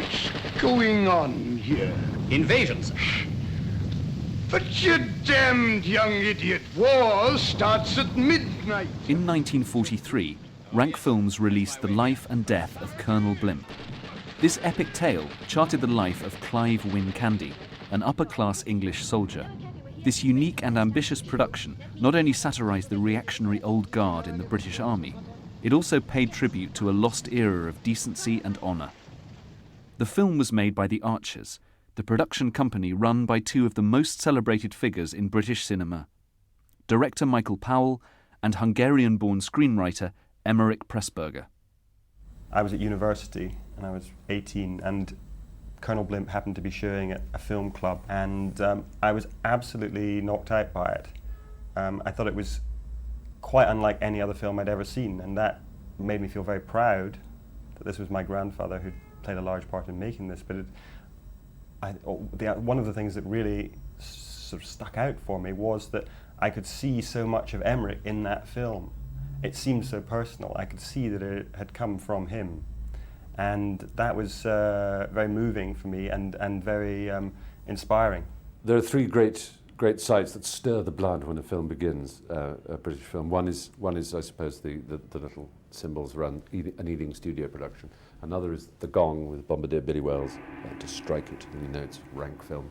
What's going on here? Invasions. But you damned young idiot, war starts at midnight. In 1943, Rank Films released The Life and Death of Colonel Blimp. This epic tale charted the life of Clive Wynne Candy, an upper-class English soldier. This unique and ambitious production not only satirized the reactionary old guard in the British Army, it also paid tribute to a lost era of decency and honor. The film was made by the Archers, the production company run by two of the most celebrated figures in British cinema, director Michael Powell and Hungarian-born screenwriter Emeric Pressburger. I was at university and I was 18, and Colonel Blimp happened to be showing at a film club, and I was absolutely knocked out by it. I thought it was quite unlike any other film I'd ever seen, and that made me feel very proud that this was my grandfather who played a large part in making this. But one of the things that really sort of stuck out for me was that I could see so much of Emeric in that film. It seemed so personal. I could see that it had come from him. And that was very moving for me and very inspiring. There are three great sights that stir the blood when a film begins, a British film. One is I suppose, the little symbols around an Ealing studio production. Another is the gong with Bombardier Billy Wells to strike it, and you know it's Rank Film.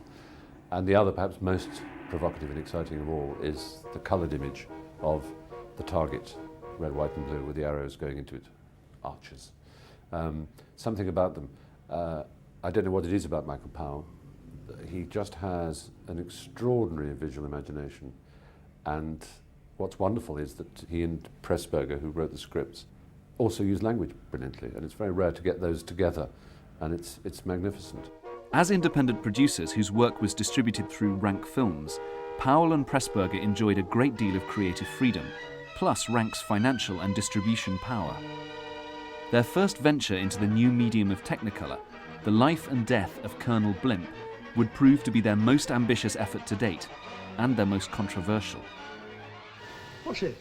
And the other, perhaps most provocative and exciting of all, is the coloured image of the target, red, white and blue, with the arrows going into it, archers. Something about them. I don't know what it is about Michael Powell. He just has an extraordinary visual imagination, and what's wonderful is that he and Pressburger, who wrote the scripts, also use language brilliantly, and it's very rare to get those together, and it's magnificent. As independent producers whose work was distributed through Rank Films, Powell and Pressburger enjoyed a great deal of creative freedom, plus Rank's financial and distribution power. Their first venture into the new medium of Technicolor, The Life and Death of Colonel Blimp, would prove to be their most ambitious effort to date, and their most controversial. What's it?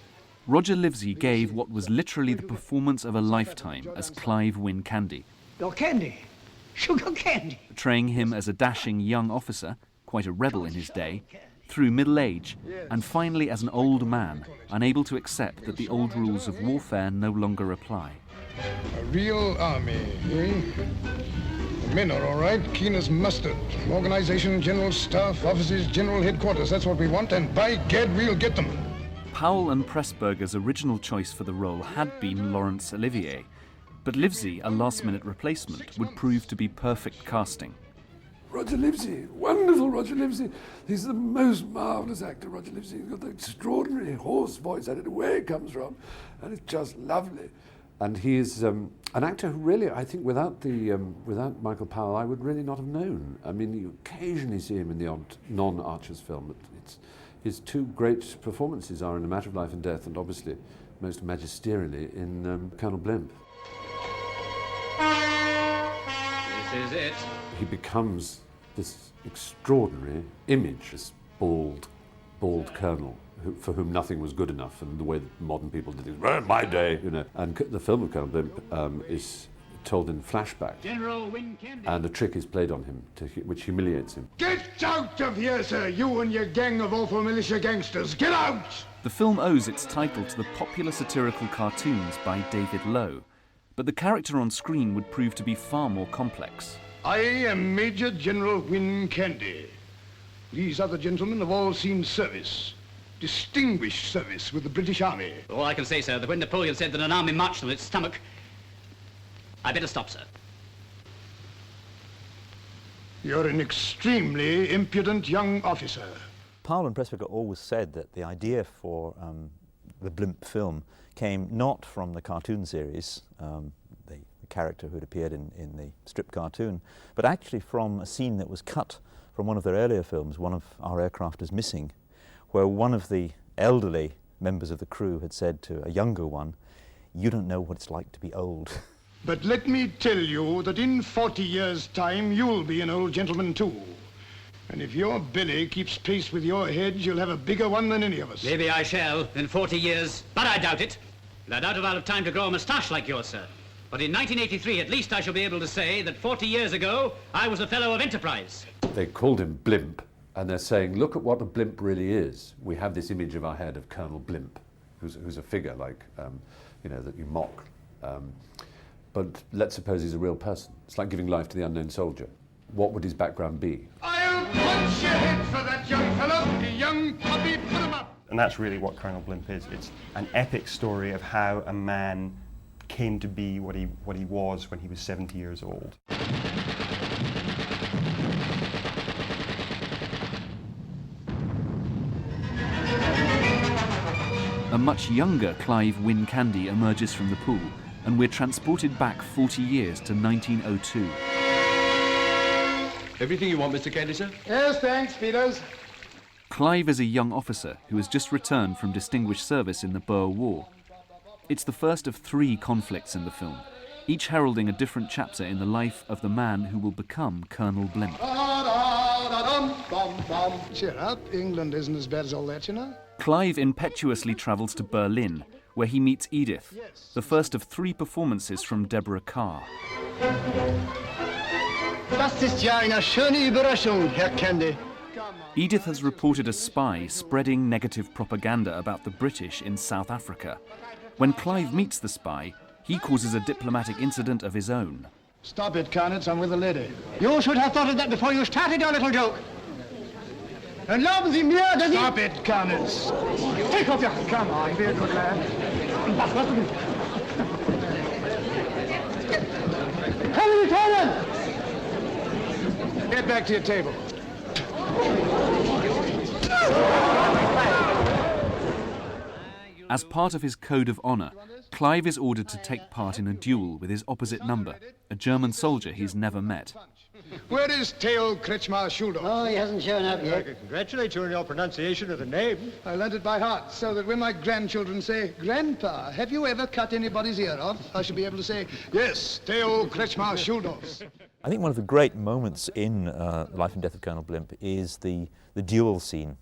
Roger Livesey gave what was literally the performance of a lifetime as Clive Wynne Candy. Your candy. Sugar candy. Portraying him as a dashing young officer, quite a rebel in his day, through middle age, and finally as an old man, unable to accept that the old rules of warfare no longer apply. A real army, eh? The men are all right, keen as mustard. Organization, general staff, offices, general headquarters, that's what we want, and by gad, we'll get them. Powell and Pressburger's original choice for the role had been Laurence Olivier, but Livesey, a last-minute replacement, would prove to be perfect casting. Roger Livesey, wonderful Roger Livesey. He's the most marvellous actor, Roger Livesey. He's got the extraordinary hoarse voice, I don't know where it comes from, and it's just lovely. And he is an actor who really, I think, without Michael Powell, I would really not have known. I mean, you occasionally see him in the odd non-Archers film, but his two great performances are in A Matter of Life and Death, and obviously, most magisterially, in Colonel Blimp. This is it. He becomes this extraordinary image, this bald colonel, for whom nothing was good enough, and the way that modern people did it, well, my day, you know. And the film of Colonel Blimp is told in flashback, and a trick is played on him, which humiliates him. Get out of here, sir, you and your gang of awful militia gangsters. Get out! The film owes its title to the popular satirical cartoons by David Lowe, but the character on screen would prove to be far more complex. I am Major General Wynne Candy. These other gentlemen have all seen service. Distinguished service with the British Army. All I can say, sir, that when Napoleon said that an army marched on its stomach, I better stop, sir. You're an extremely impudent young officer. Powell and Pressburger always said that the idea for the Blimp film came not from the cartoon series, the character who had appeared in the strip cartoon, but actually from a scene that was cut from one of their earlier films, One of Our Aircraft is Missing, where one of the elderly members of the crew had said to a younger one, "You don't know what it's like to be old." But let me tell you that in 40 years' time, you'll be an old gentleman too. And if your belly keeps pace with your head, you'll have a bigger one than any of us. Maybe I shall in 40 years, but I doubt it. And I doubt if I'll have time to grow a moustache like yours, sir. But in 1983, at least I shall be able to say that 40 years ago, I was a fellow of enterprise. They called him Blimp, and they're saying, look at what a blimp really is. We have this image of our head of Colonel Blimp, who's a figure like, you know, that you mock. But let's suppose he's a real person. It's like giving life to the unknown soldier. What would his background be? I'll punch your head for that young fellow. The young puppy, put him up. And that's really what Colonel Blimp is. It's an epic story of how a man came to be what he was when he was 70 years old. A much younger Clive Wynne Candy emerges from the pool, and we're transported back 40 years to 1902. Everything you want, Mr. Candy, sir? Yes, thanks, Peters. Clive is a young officer who has just returned from distinguished service in the Boer War. It's the first of 3 conflicts in the film, each heralding a different chapter in the life of the man who will become Colonel Blimp. Cheer up, England isn't as bad as all that, you know. Clive impetuously travels to Berlin, where he meets Edith, the first of 3 performances from Deborah Kerr. Das ist ja eine schöne Überraschung, Herr Candy. Edith has reported a spy spreading negative propaganda about the British in South Africa. When Clive meets the spy, he causes a diplomatic incident of his own. Stop it, Carnets, I'm with a lady. You should have thought of that before you started your little joke. Erlauben Sie mir, dass Stop it, Carnets. Take off your hat. Come on, be a good lad. Come Lieutenant! Get back to your table. As part of his code of honor, Clive is ordered to take part in a duel with his opposite number, a German soldier he's never met. Where is Theo Kretschmar Schuldorf? Oh, he hasn't shown up yet. I congratulate you on your pronunciation of the name. I learned it by heart, so that when my grandchildren say, Grandpa, have you ever cut anybody's ear off? I should be able to say, yes, Theo Kretschmar Schuldorf. I think one of the great moments in Life and Death of Colonel Blimp is the duel scene.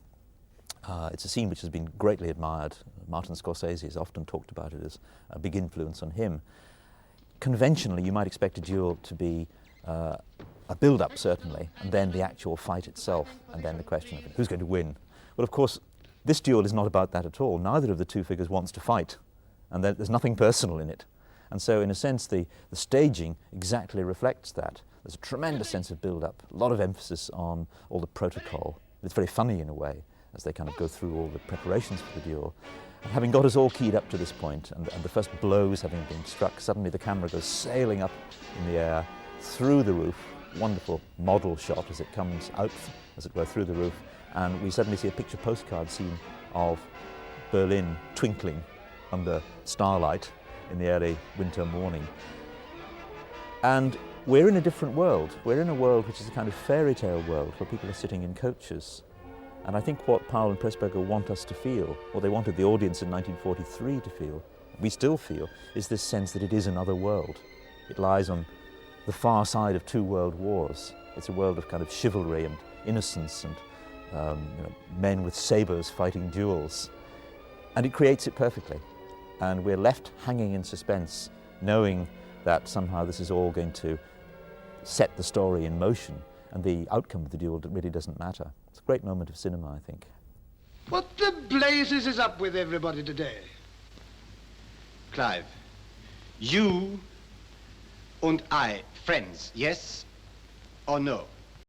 It's a scene which has been greatly admired. Martin Scorsese has often talked about it as a big influence on him. Conventionally, you might expect a duel to be a build-up, certainly, and then the actual fight itself, and then the question of who's going to win. Well, of course, this duel is not about that at all. Neither of the 2 figures wants to fight, and there's nothing personal in it. And so, in a sense, the staging exactly reflects that. There's a tremendous sense of build-up, a lot of emphasis on all the protocol. It's very funny in a way, as they kind of go through all the preparations for the duel. And having got us all keyed up to this point, and the first blows having been struck, suddenly the camera goes sailing up in the air, through the roof, wonderful model shot as it comes out, as it were, through the roof, and we suddenly see a picture postcard scene of Berlin twinkling under starlight in the early winter morning. And we're in a different world. We're in a world which is a kind of fairy tale world where people are sitting in coaches. And I think what Powell and Pressburger want us to feel, or they wanted the audience in 1943 to feel, we still feel, is this sense that it is another world. It lies on the far side of 2 world wars. It's a world of kind of chivalry and innocence and men with sabres fighting duels. And it creates it perfectly. And we're left hanging in suspense, knowing that somehow this is all going to set the story in motion, and the outcome of the duel really doesn't matter. It's a great moment of cinema, I think. What the blazes is up with everybody today? Clive, you and I, friends, yes or no?